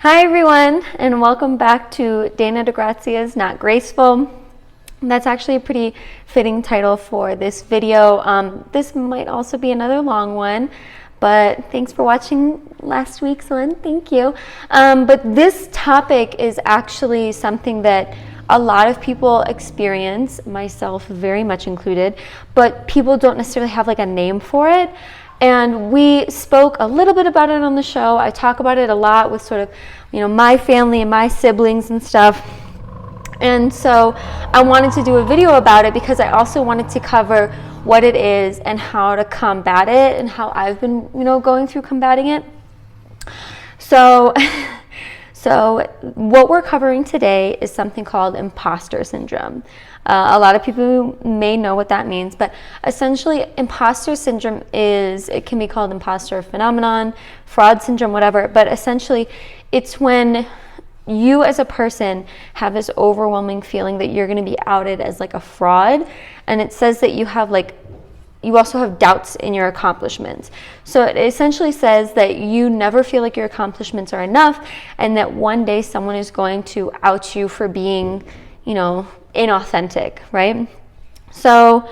Hi everyone, and welcome back to Dana DeGrazia's Not Graceful. That's actually a pretty fitting title for this video. This might also be another long one, but thanks for watching last week's one. Thank you. But this topic is actually something that a lot of people experience, myself very much included, but people don't necessarily have like a name for it. And we spoke a little bit about it on the show. I talk about it a lot with sort of, my family and my siblings and stuff. And so I wanted to do a video about it because I also wanted to cover what it is and how to combat it and how I've been, going through combating it. So what we're covering today is something called imposter syndrome. A lot of people may know what that means, but essentially imposter syndrome it can be called imposter phenomenon, fraud syndrome, whatever, but essentially it's when you as a person have this overwhelming feeling that you're going to be outed as like a fraud, and it says that you also have doubts in your accomplishments. So it essentially says that you never feel like your accomplishments are enough, and that one day someone is going to out you for being, inauthentic, right? So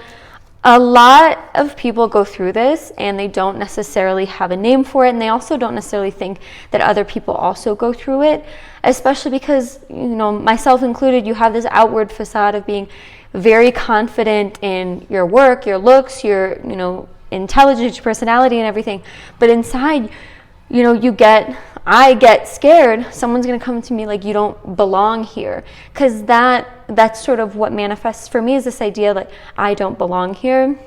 a lot of people go through this and they don't necessarily have a name for it, and they also don't necessarily think that other people also go through it, especially because, myself included, you have this outward facade of being very confident in your work, your looks, your, intelligence, your personality and everything. But inside, I get scared. Someone's going to come to me like, you don't belong here. Because that's sort of what manifests for me, is this idea that I don't belong here.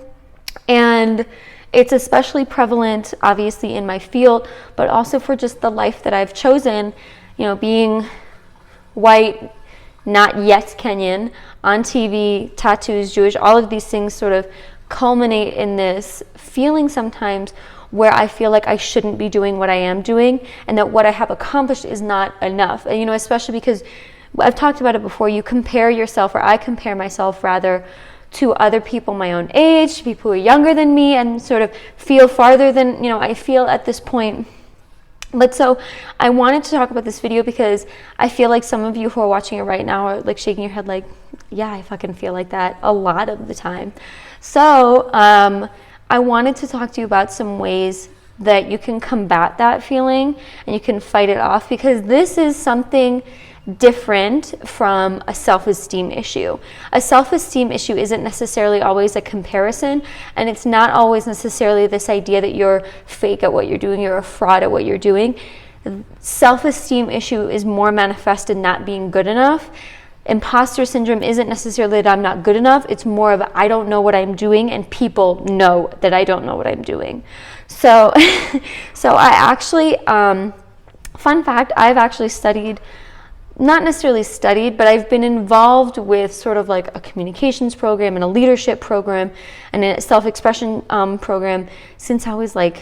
And it's especially prevalent, obviously, in my field, but also for just the life that I've chosen, being white, not yet Kenyan, on TV, tattoos, Jewish, all of these things sort of culminate in this feeling sometimes where I feel like I shouldn't be doing what I am doing, and that what I have accomplished is not enough. And, especially because I've talked about it before, you compare yourself, or I compare myself rather, to other people my own age, to people who are younger than me, and sort of feel farther than, I feel at this point. But so I wanted to talk about this video because I feel like some of you who are watching it right now are like shaking your head like, yeah, I fucking feel like that a lot of the time. So I wanted to talk to you about some ways that you can combat that feeling and you can fight it off, because this is something different from a self-esteem issue. A self-esteem issue isn't necessarily always a comparison, and it's not always necessarily this idea that you're fake at what you're doing, you're a fraud at what you're doing. Self-esteem issue is more manifested not being good enough. Imposter syndrome isn't necessarily that I'm not good enough, it's more of I don't know what I'm doing and people know that I don't know what I'm doing. So I actually, fun fact, I've actually not necessarily studied, but I've been involved with sort of like a communications program and a leadership program and a self-expression program since I was like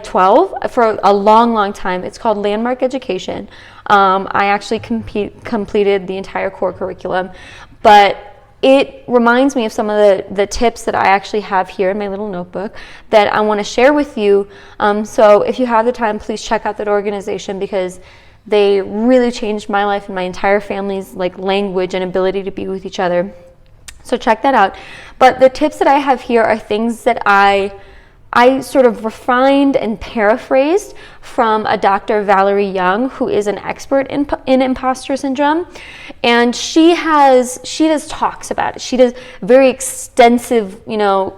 12, for a long time. It's called Landmark Education. I actually completed the entire core curriculum, but it reminds me of some of the tips that I actually have here in my little notebook that I want to share with you. So if you have the time, please check out that organization, because they really changed my life and my entire family's language and ability to be with each other. So check that out. But the tips that I have here are things that I sort of refined and paraphrased from a Dr. Valerie Young, who is an expert in imposter syndrome. And she does talks about it. She does very extensive,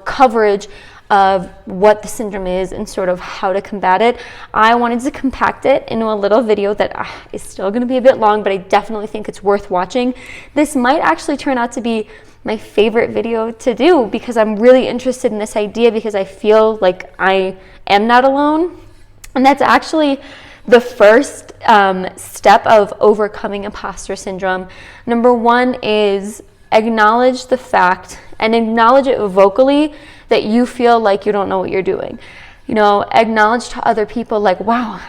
coverage of what the syndrome is and sort of how to combat it. I wanted to compact it into a little video that is still going to be a bit long, but I definitely think it's worth watching. This might actually turn out to be my favorite video to do, because I'm really interested in this idea, because I feel like I am not alone. And that's actually the first step of overcoming imposter syndrome. Number one is acknowledge the fact, and acknowledge it vocally, that you feel like you don't know what you're doing. Acknowledge to other people like, wow,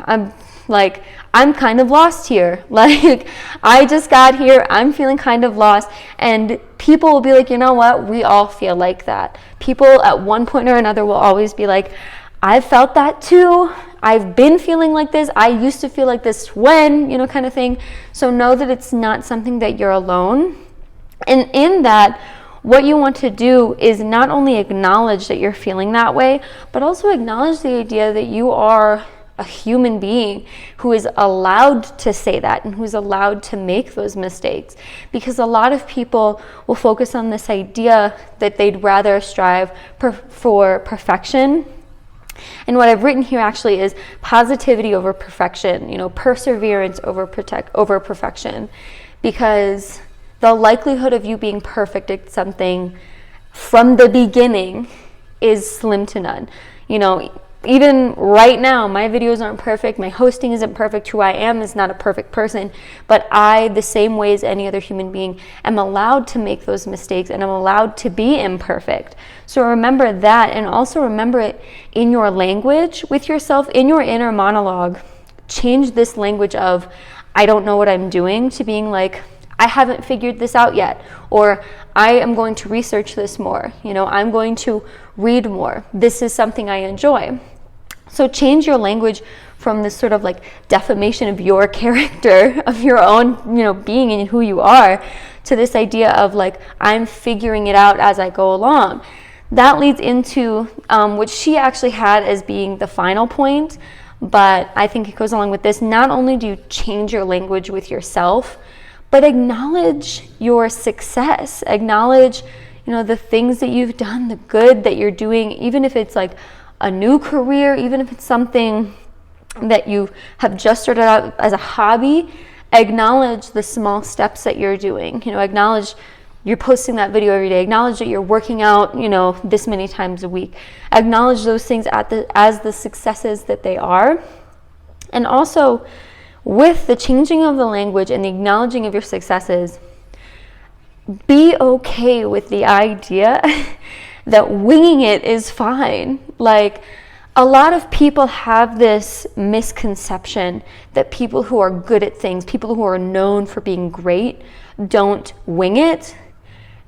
I'm kind of lost here. I just got here, I'm feeling kind of lost. And people will be like, you know what? We all feel like that. People at one point or another will always be like, I've felt that too. I've been feeling like this. I used to feel like this when, kind of thing. So know that it's not something that you're alone. And in that, what you want to do is not only acknowledge that you're feeling that way, but also acknowledge the idea that you are a human being who is allowed to say that and who's allowed to make those mistakes. Because a lot of people will focus on this idea that they'd rather strive for perfection. And what I've written here actually is positivity over perfection, perseverance over perfection. Because the likelihood of you being perfect at something from the beginning is slim to none. Even right now, my videos aren't perfect, my hosting isn't perfect, who I am is not a perfect person, but I, the same way as any other human being, am allowed to make those mistakes and I'm allowed to be imperfect. So remember that, and also remember it in your language with yourself, in your inner monologue. Change this language of, I don't know what I'm doing, to being like, I haven't figured this out yet, or I am going to research this more, I'm going to read more. This is something I enjoy. So change your language from this sort of like defamation of your character, of your own, being and who you are, to this idea of like, I'm figuring it out as I go along. That leads into what she actually had as being the final point, but I think it goes along with this. Not only do you change your language with yourself, but acknowledge your success. Acknowledge, the things that you've done, the good that you're doing, even if it's like a new career, even if it's something that you have just started out as a hobby. Acknowledge the small steps that you're doing. Acknowledge you're posting that video every day. Acknowledge that you're working out, this many times a week. Acknowledge those things as the successes that they are. And also, with the changing of the language and the acknowledging of your successes, be okay with the idea that winging it is fine. Like, a lot of people have this misconception that people who are good at things, people who are known for being great, don't wing it.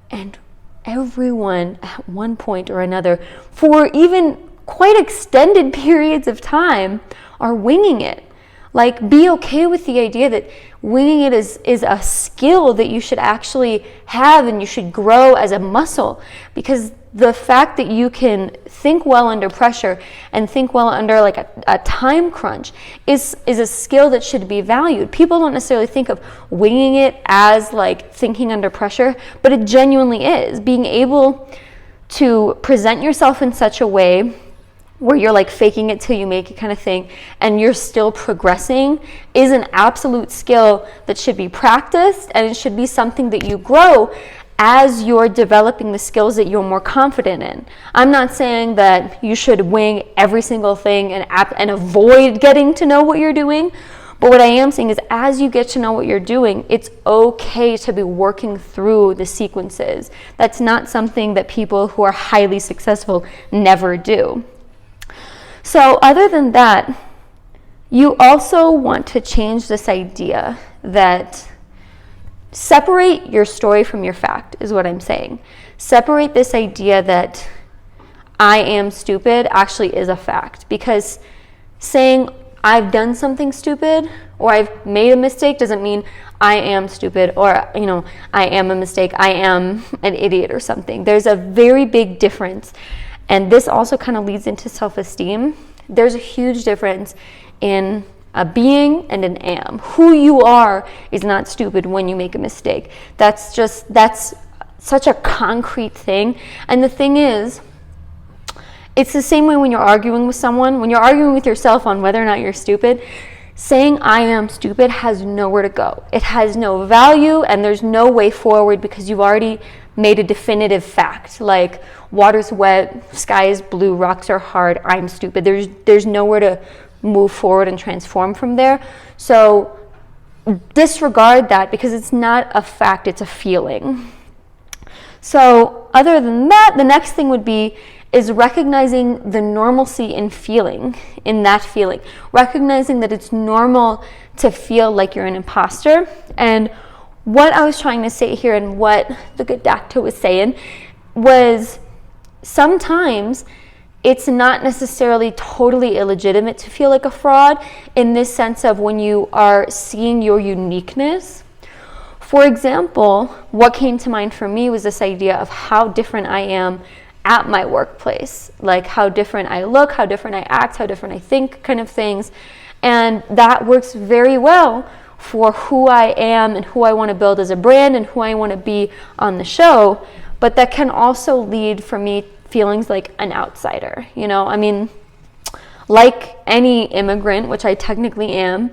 And everyone at one point or another, for even quite extended periods of time, are winging it. Like, be okay with the idea that winging it is a skill that you should actually have and you should grow as a muscle. Because the fact that you can think well under pressure and think well under like a time crunch is a skill that should be valued. People don't necessarily think of winging it as like thinking under pressure, but it genuinely is. Being able to present yourself in such a way where you're like faking it till you make it kind of thing, and you're still progressing, is an absolute skill that should be practiced, and it should be something that you grow as you're developing the skills that you're more confident in. I'm not saying that you should wing every single thing and avoid getting to know what you're doing, but what I am saying is as you get to know what you're doing, it's okay to be working through the sequences. That's not something that people who are highly successful never do. So other than that, you also want to change this idea that separate your story from your fact, is what I'm saying. Separate this idea that I am stupid actually is a fact, because saying I've done something stupid or I've made a mistake doesn't mean I am stupid or, I am a mistake, I am an idiot or something. There's a very big difference. And this also kind of leads into self-esteem. There's a huge difference in a being and an am. Who you are is not stupid when you make a mistake. That's such a concrete thing. And the thing is, it's the same way when you're arguing with someone. When you're arguing with yourself on whether or not you're stupid, saying I am stupid has nowhere to go. It has no value and there's no way forward because you've already made a definitive fact. Like, water's wet, sky is blue, rocks are hard, I'm stupid. There's nowhere to move forward and transform from there. So disregard that because it's not a fact, it's a feeling. So other than that, the next thing would be is recognizing the normalcy in that feeling. Recognizing that it's normal to feel like you're an imposter. And what I was trying to say here and what the good doctor was saying was sometimes it's not necessarily totally illegitimate to feel like a fraud in this sense of when you are seeing your uniqueness. For example, what came to mind for me was this idea of how different I am at my workplace, like how different I look, how different I act, how different I think, kind of things. And that works very well for who I am and who I want to build as a brand and who I want to be on the show. But that can also lead for me feelings like an outsider, you know? I mean, like any immigrant, which I technically am,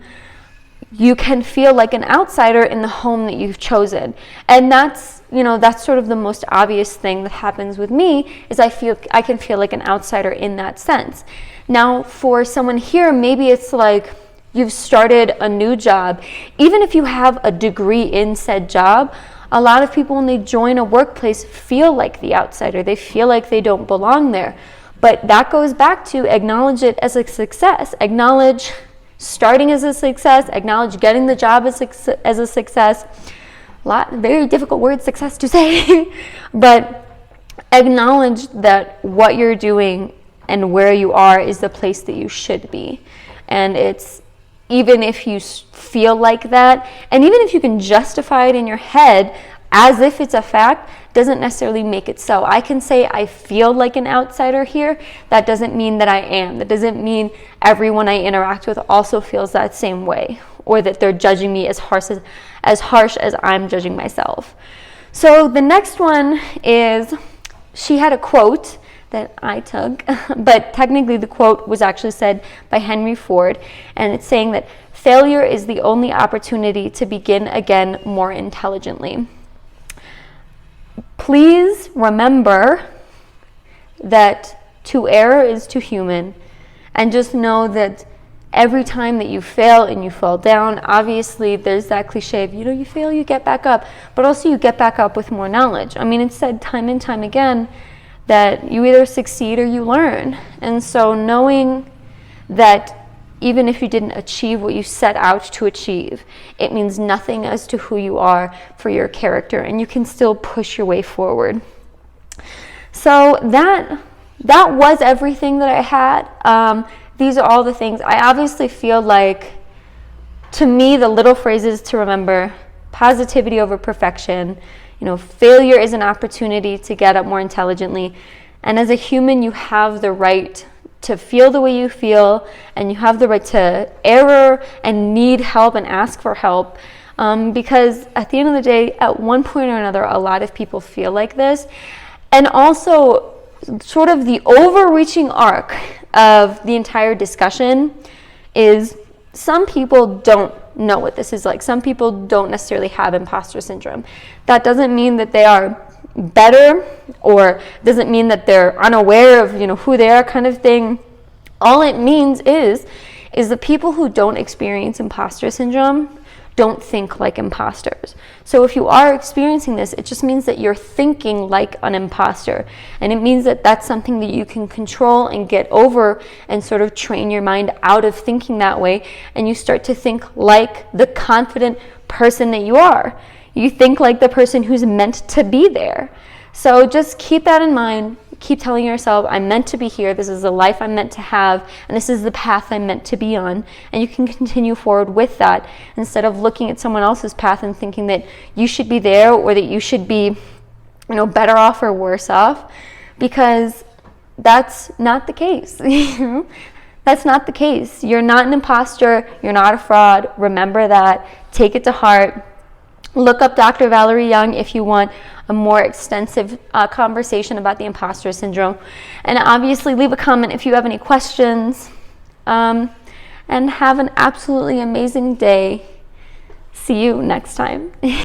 you can feel like an outsider in the home that you've chosen. And that's, you know, that's sort of the most obvious thing that happens with me, is I can feel like an outsider in that sense. Now, for someone here, maybe it's like you've started a new job. Even if you have a degree in said job, a lot of people, when they join a workplace, feel like the outsider. They feel like they don't belong there. But that goes back to acknowledge it as a success. Acknowledge starting as a success. Acknowledge getting the job as a success. Very difficult word, success, to say. But acknowledge that what you're doing and where you are is the place that you should be. And it's, even if you feel like that, and even if you can justify it in your head as if it's a fact, doesn't necessarily make it so. I can say I feel like an outsider here. That doesn't mean that I am. That doesn't mean everyone I interact with also feels that same way, or that they're judging me as harsh as I'm judging myself. So the next one is, she had a quote that I took, but technically the quote was actually said by Henry Ford, and it's saying that failure is the only opportunity to begin again more intelligently. Please remember that to err is to human, and just know that every time that you fail and you fall down, obviously there's that cliche of, you know, you fail, you get back up, but also you get back up with more knowledge. I mean, it's said time and time again that you either succeed or you learn. And so knowing that even if you didn't achieve what you set out to achieve, it means nothing as to who you are for your character, and you can still push your way forward. So that was everything that I had. These are all the things. I obviously feel like, to me, the little phrases to remember: positivity over perfection. You know, failure is an opportunity to get up more intelligently. And as a human, you have the right to feel the way you feel, and you have the right to err and need help and ask for help. Because at the end of the day, at one point or another, a lot of people feel like this. And also, sort of the overreaching arc of the entire discussion is, some people don't know what this is like. Some people don't necessarily have imposter syndrome. That doesn't mean that they are better, or doesn't mean that they're unaware of, you know, who they are, kind of thing. All it means is the people who don't experience imposter syndrome don't think like imposters. So if you are experiencing this, it just means that you're thinking like an imposter. And it means that that's something that you can control and get over, and sort of train your mind out of thinking that way. And you start to think like the confident person that you are. You think like the person who's meant to be there. So just keep that in mind. Keep telling yourself, I'm meant to be here. This is the life I'm meant to have, and this is the path I'm meant to be on. And you can continue forward with that, instead of looking at someone else's path and thinking that you should be there, or that you should be, you know, better off or worse off, because that's not the case. That's not the case. You're not an imposter. You're not a fraud. Remember that. Take it to heart. Look up Dr. Valerie Young if you want a more extensive conversation about the imposter syndrome. And obviously leave a comment if you have any questions. And have an absolutely amazing day. See you next time.